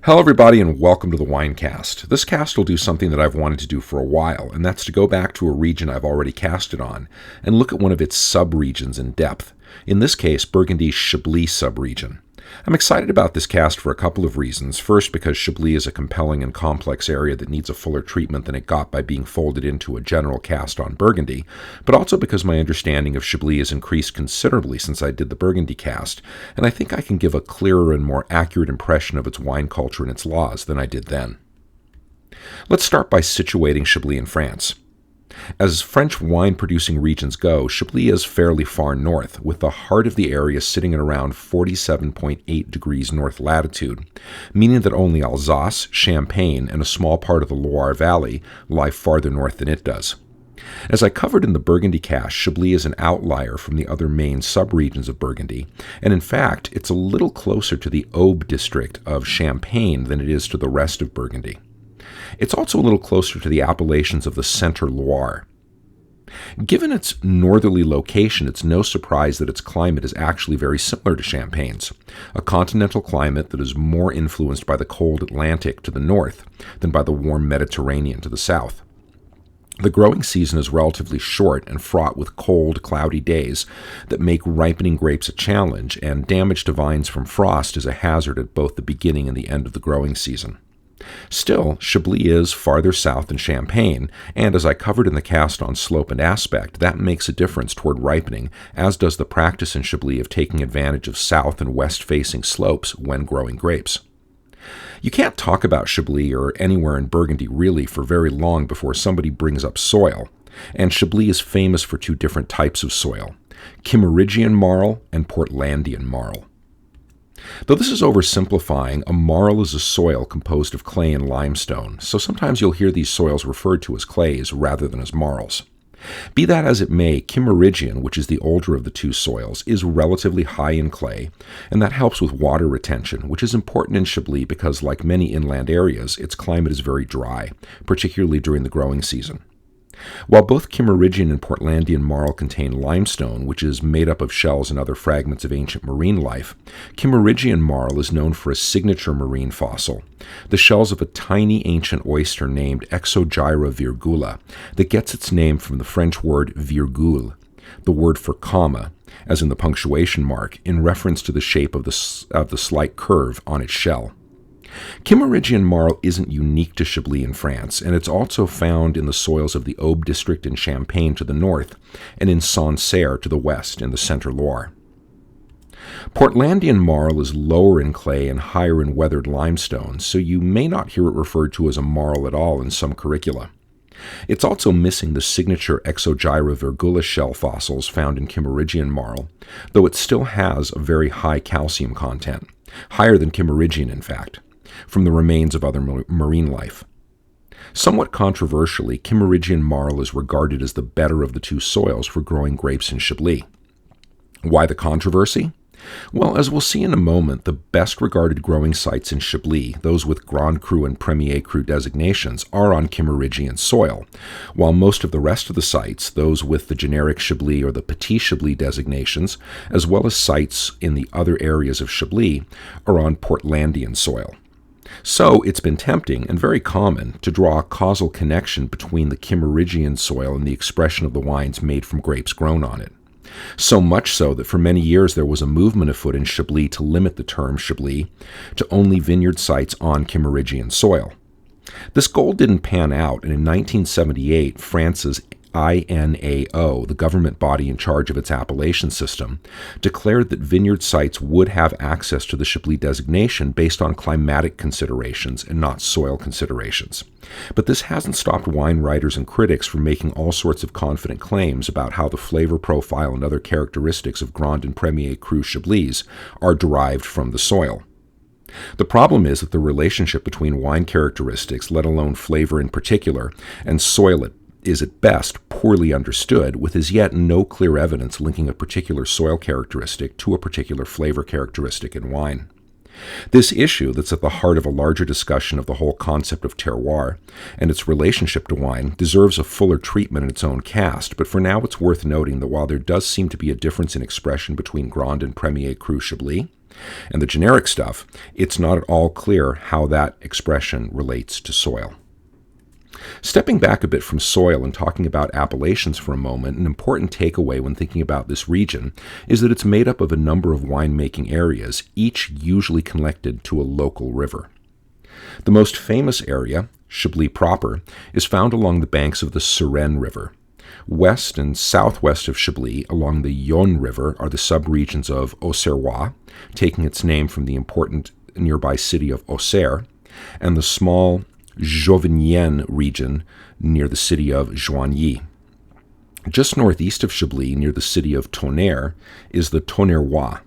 Hello, everybody, and welcome to the Winecast. This cast will do something that I've wanted to do for a while, and that's to go back to a region I've already casted on and look at one of its sub-regions in depth. In this case, Burgundy's Chablis sub-region. I'm excited about this cast for a couple of reasons. First, because Chablis is a compelling and complex area that needs a fuller treatment than it got by being folded into a general cast on Burgundy, but also because my understanding of Chablis has increased considerably since I did the Burgundy cast, and I think I can give a clearer and more accurate impression of its wine culture and its laws than I did then. Let's start by situating Chablis in France. As French wine-producing regions go, Chablis is fairly far north, with the heart of the area sitting at around 47.8 degrees north latitude, meaning that only Alsace, Champagne, and a small part of the Loire Valley lie farther north than it does. As I covered in the Burgundy cast, Chablis is an outlier from the other main subregions of Burgundy, and in fact, it's a little closer to the Aube district of Champagne than it is to the rest of Burgundy. It's also a little closer to the appellations of the Center Loire. Given its northerly location, it's no surprise that its climate is actually very similar to Champagne's, a continental climate that is more influenced by the cold Atlantic to the north than by the warm Mediterranean to the south. The growing season is relatively short and fraught with cold, cloudy days that make ripening grapes a challenge, and damage to vines from frost is a hazard at both the beginning and the end of the growing season. Still, Chablis is farther south than Champagne, and as I covered in the cast on slope and aspect, that makes a difference toward ripening, as does the practice in Chablis of taking advantage of south and west-facing slopes when growing grapes. You can't talk about Chablis or anywhere in Burgundy really for very long before somebody brings up soil, and Chablis is famous for two different types of soil, Kimmeridgian marl and Portlandian marl. Though this is oversimplifying, a marl is a soil composed of clay and limestone, so sometimes you'll hear these soils referred to as clays rather than as marls. Be that as it may, Kimmeridgian, which is the older of the two soils, is relatively high in clay, and that helps with water retention, which is important in Chablis because, like many inland areas, its climate is very dry, particularly during the growing season. While both Kimmeridgian and Portlandian marl contain limestone, which is made up of shells and other fragments of ancient marine life, Kimmeridgian marl is known for a signature marine fossil, the shells of a tiny ancient oyster named Exogyra virgula, that gets its name from the French word virgule, the word for comma, as in the punctuation mark, in reference to the shape of the slight curve on its shell. Kimmeridgian marl isn't unique to Chablis in France, and it's also found in the soils of the Aube district in Champagne to the north and in Sancerre to the west in the Center Loire. Portlandian marl is lower in clay and higher in weathered limestone, so you may not hear it referred to as a marl at all in some curricula. It's also missing the signature Exogyra virgula shell fossils found in Kimmeridgian marl, though it still has a very high calcium content, higher than Kimmeridgian in fact, from the remains of other marine life. Somewhat controversially, Kimmeridgian marl is regarded as the better of the two soils for growing grapes in Chablis. Why the controversy? Well, as we'll see in a moment, the best-regarded growing sites in Chablis, those with Grand Cru and Premier Cru designations, are on Kimmeridgian soil, while most of the rest of the sites, those with the generic Chablis or the Petit Chablis designations, as well as sites in the other areas of Chablis, are on Portlandian soil. So it's been tempting and very common to draw a causal connection between the Kimmeridgian soil and the expression of the wines made from grapes grown on it. So much so that for many years there was a movement afoot in Chablis to limit the term Chablis to only vineyard sites on Kimmeridgian soil. This goal didn't pan out, and in 1978, France's INAO, the government body in charge of its appellation system, declared that vineyard sites would have access to the Chablis designation based on climatic considerations and not soil considerations. But this hasn't stopped wine writers and critics from making all sorts of confident claims about how the flavor profile and other characteristics of Grand and Premier Cru Chablis are derived from the soil. The problem is that the relationship between wine characteristics, let alone flavor in particular, and soil is at best poorly understood, with as yet no clear evidence linking a particular soil characteristic to a particular flavor characteristic in wine. This issue, that's at the heart of a larger discussion of the whole concept of terroir and its relationship to wine, deserves a fuller treatment in its own cast, but for now it's worth noting that while there does seem to be a difference in expression between Grand and Premier Cru Chablis, And the generic stuff, it's not at all clear how that expression relates to soil. Stepping back a bit from soil and talking about appellations for a moment, an important takeaway when thinking about this region is that it's made up of a number of winemaking areas, each usually connected to a local river. The most famous area, Chablis proper, is found along the banks of the Sereine River. West and southwest of Chablis, along the Yonne River, are the subregions of Auxerrois, taking its name from the important nearby city of Auxerre, and the small Jovignane region near the city of Joigny. Just northeast of Chablis, near the city of Tonnerre, is the Tonnerrois.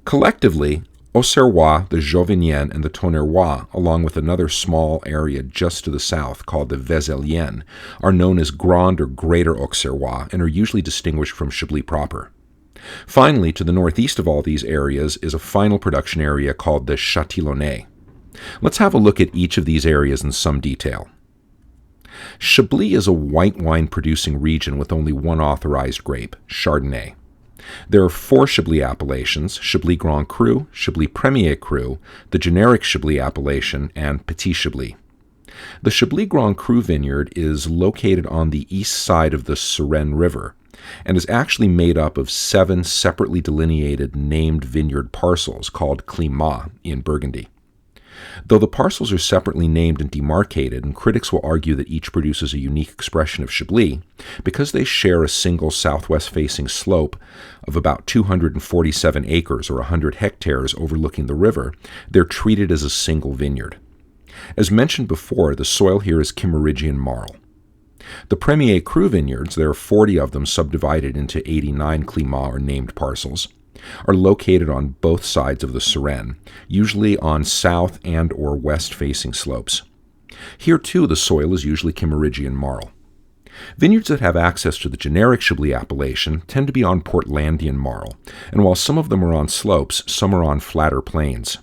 Collectively, Auxerrois, the Jovignane, and the Tonnerrois, along with another small area just to the south called the Vézelienne, are known as Grand or Greater Auxerrois and are usually distinguished from Chablis proper. Finally, to the northeast of all these areas is a final production area called the Châtillonnais. Let's have a look at each of these areas in some detail. Chablis is a white wine producing region with only one authorized grape, Chardonnay. There are 4 Chablis appellations: Chablis Grand Cru, Chablis Premier Cru, the generic Chablis appellation, and Petit Chablis. The Chablis Grand Cru vineyard is located on the east side of the Sereine River and is actually made up of 7 separately delineated named vineyard parcels called climats in Burgundy. Though the parcels are separately named and demarcated, and critics will argue that each produces a unique expression of Chablis, because they share a single southwest-facing slope of about 247 acres or 100 hectares overlooking the river, they're treated as a single vineyard. As mentioned before, the soil here is Kimmeridgian marl. The Premier Cru vineyards, there are 40 of them subdivided into 89 climats or named parcels, are located on both sides of the Sereine, usually on south and or west-facing slopes. Here, too, the soil is usually Kimmeridgian marl. Vineyards that have access to the generic Chablis appellation tend to be on Portlandian marl, and while some of them are on slopes, some are on flatter plains.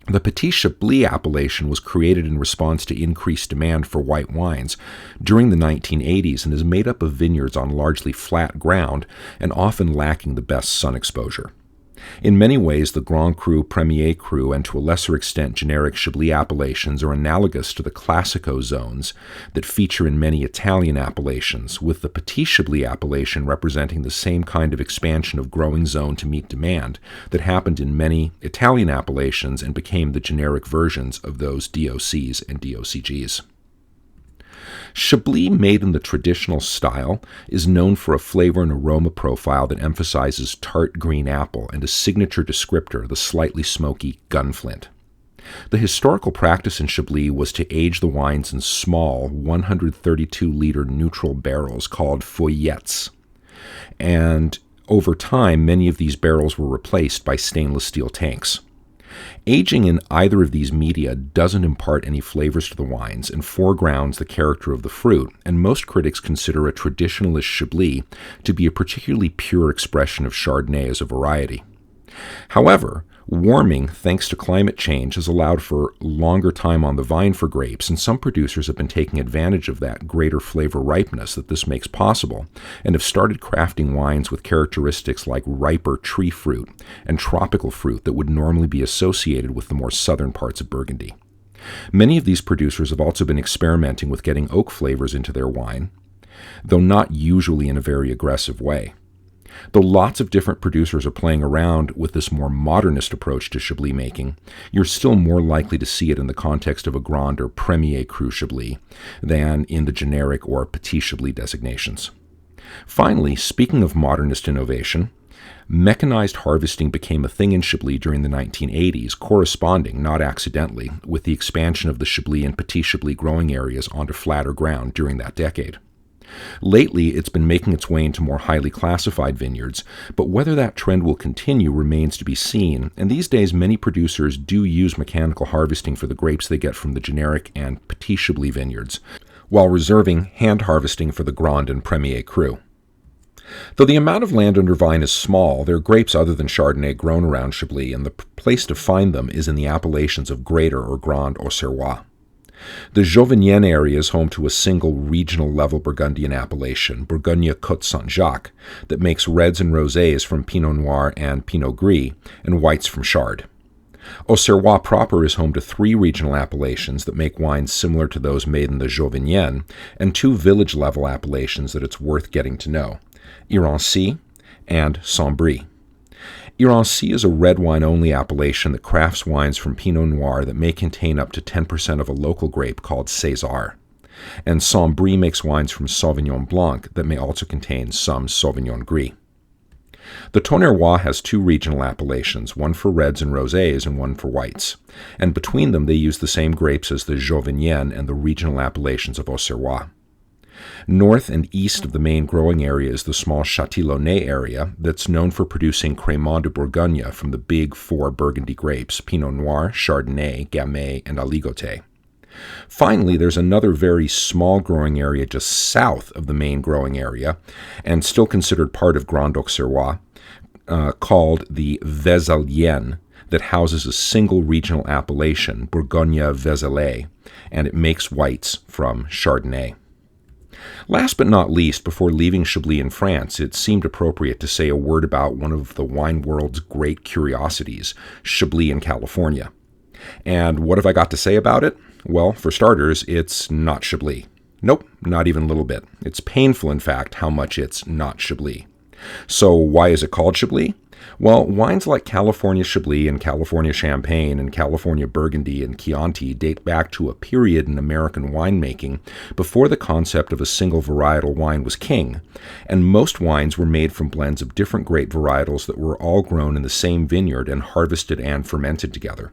The Petit Chablis appellation was created in response to increased demand for white wines during the 1980s and is made up of vineyards on largely flat ground and often lacking the best sun exposure. In many ways, the Grand Cru, Premier Cru, and to a lesser extent generic Chablis appellations are analogous to the Classico zones that feature in many Italian appellations, with the Petit Chablis appellation representing the same kind of expansion of growing zone to meet demand that happened in many Italian appellations and became the generic versions of those DOCs and DOCGs. Chablis made in the traditional style is known for a flavor and aroma profile that emphasizes tart green apple and a signature descriptor, the slightly smoky gunflint. The historical practice in Chablis was to age the wines in small 132-liter neutral barrels called feuillettes, and over time many of these barrels were replaced by stainless steel tanks. Aging in either of these media doesn't impart any flavors to the wines and foregrounds the character of the fruit, and most critics consider a traditionalist Chablis to be a particularly pure expression of Chardonnay as a variety. However, warming, thanks to climate change, has allowed for longer time on the vine for grapes, and some producers have been taking advantage of that greater flavor ripeness that this makes possible, and have started crafting wines with characteristics like riper tree fruit and tropical fruit that would normally be associated with the more southern parts of Burgundy. Many of these producers have also been experimenting with getting oak flavors into their wine, though not usually in a very aggressive way. Though lots of different producers are playing around with this more modernist approach to Chablis making, you're still more likely to see it in the context of a Grand or Premier Cru Chablis than in the generic or Petit Chablis designations. Finally, speaking of modernist innovation, mechanized harvesting became a thing in Chablis during the 1980s, corresponding, not accidentally, with the expansion of the Chablis and Petit Chablis growing areas onto flatter ground during that decade. Lately, it's been making its way into more highly classified vineyards, but whether that trend will continue remains to be seen, and these days many producers do use mechanical harvesting for the grapes they get from the generic and Petit Chablis vineyards, while reserving hand harvesting for the Grand and Premier Cru. Though the amount of land under vine is small, there are grapes other than Chardonnay grown around Chablis, and the place to find them is in the appellations of Greater or Grand Auxerrois. The Jovignane area is home to a single regional-level Burgundian appellation, Bourgogne-Côte Saint-Jacques, that makes reds and rosés from Pinot Noir and Pinot Gris, and whites from Chard. Auxerrois proper is home to 3 regional appellations that make wines similar to those made in the Jovignane, and 2 village-level appellations that it's worth getting to know, Irancy and Saint-Brie. Irancy is a red wine-only appellation that crafts wines from Pinot Noir that may contain up to 10% of a local grape called César. And Saint-Brie makes wines from Sauvignon Blanc that may also contain some Sauvignon Gris. The terroir has 2 regional appellations, one for reds and rosés and one for whites. And between them they use the same grapes as the Jovignane and the regional appellations of Auxerrois. North and east of the main growing area is the small Châtillonnais area that's known for producing Crémant de Bourgogne from the big 4 Burgundy grapes, Pinot Noir, Chardonnay, Gamay, and Aligoté. Finally, there's another very small growing area just south of the main growing area, and still considered part of Grand Auxerrois, called the Vézalienne, that houses a single regional appellation, Bourgogne-Vézelay, and it makes whites from Chardonnay. Last but not least, before leaving Chablis in France, it seemed appropriate to say a word about one of the wine world's great curiosities, Chablis in California. And what have I got to say about it? Well, for starters, it's not Chablis. Nope, not even a little bit. It's painful, in fact, how much it's not Chablis. So why is it called Chablis? Well, wines like California Chablis and California Champagne and California Burgundy and Chianti date back to a period in American winemaking before the concept of a single varietal wine was king, and most wines were made from blends of different grape varietals that were all grown in the same vineyard and harvested and fermented together.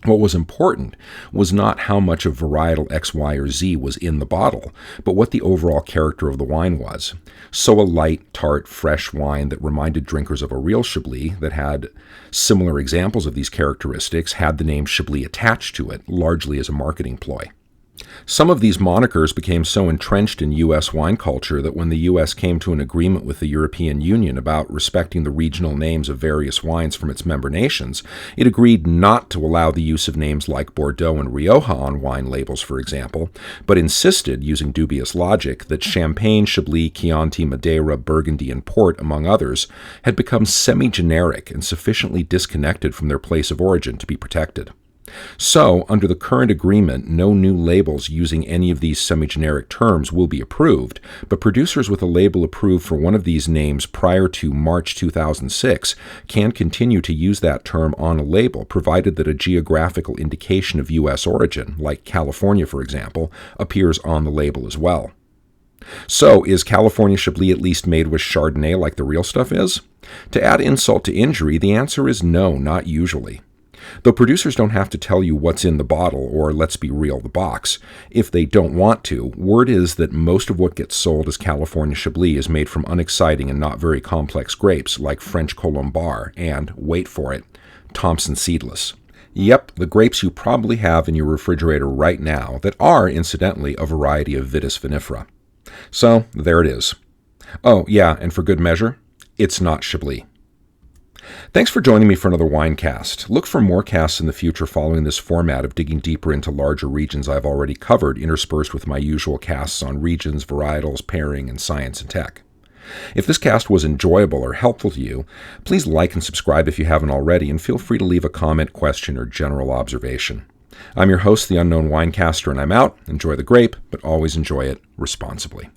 What was important was not how much of varietal X, Y, or Z was in the bottle, but what the overall character of the wine was. So a light, tart, fresh wine that reminded drinkers of a real Chablis that had similar examples of these characteristics had the name Chablis attached to it, largely as a marketing ploy. Some of these monikers became so entrenched in U.S. wine culture that when the U.S. came to an agreement with the European Union about respecting the regional names of various wines from its member nations, it agreed not to allow the use of names like Bordeaux and Rioja on wine labels, for example, but insisted, using dubious logic, that Champagne, Chablis, Chianti, Madeira, Burgundy, and Port, among others, had become semi-generic and sufficiently disconnected from their place of origin to be protected. So, under the current agreement, no new labels using any of these semi-generic terms will be approved, but producers with a label approved for one of these names prior to March 2006 can continue to use that term on a label, provided that a geographical indication of U.S. origin, like California, for example, appears on the label as well. So, is California Chablis at least made with Chardonnay like the real stuff is? To add insult to injury, the answer is no, not usually. Though producers don't have to tell you what's in the bottle, or let's be real, the box, if they don't want to, word is that most of what gets sold as California Chablis is made from unexciting and not very complex grapes like French Colombard and, wait for it, Thompson Seedless. Yep, the grapes you probably have in your refrigerator right now that are, incidentally, a variety of Vitis vinifera. So, there it is. Oh, yeah, and for good measure, it's not Chablis. Thanks for joining me for another Winecast. Look for more casts in the future following this format of digging deeper into larger regions I've already covered, interspersed with my usual casts on regions, varietals, pairing, and science and tech. If this cast was enjoyable or helpful to you, please like and subscribe if you haven't already, and feel free to leave a comment, question, or general observation. I'm your host, the Unknown Winecaster, and I'm out. Enjoy the grape, but always enjoy it responsibly.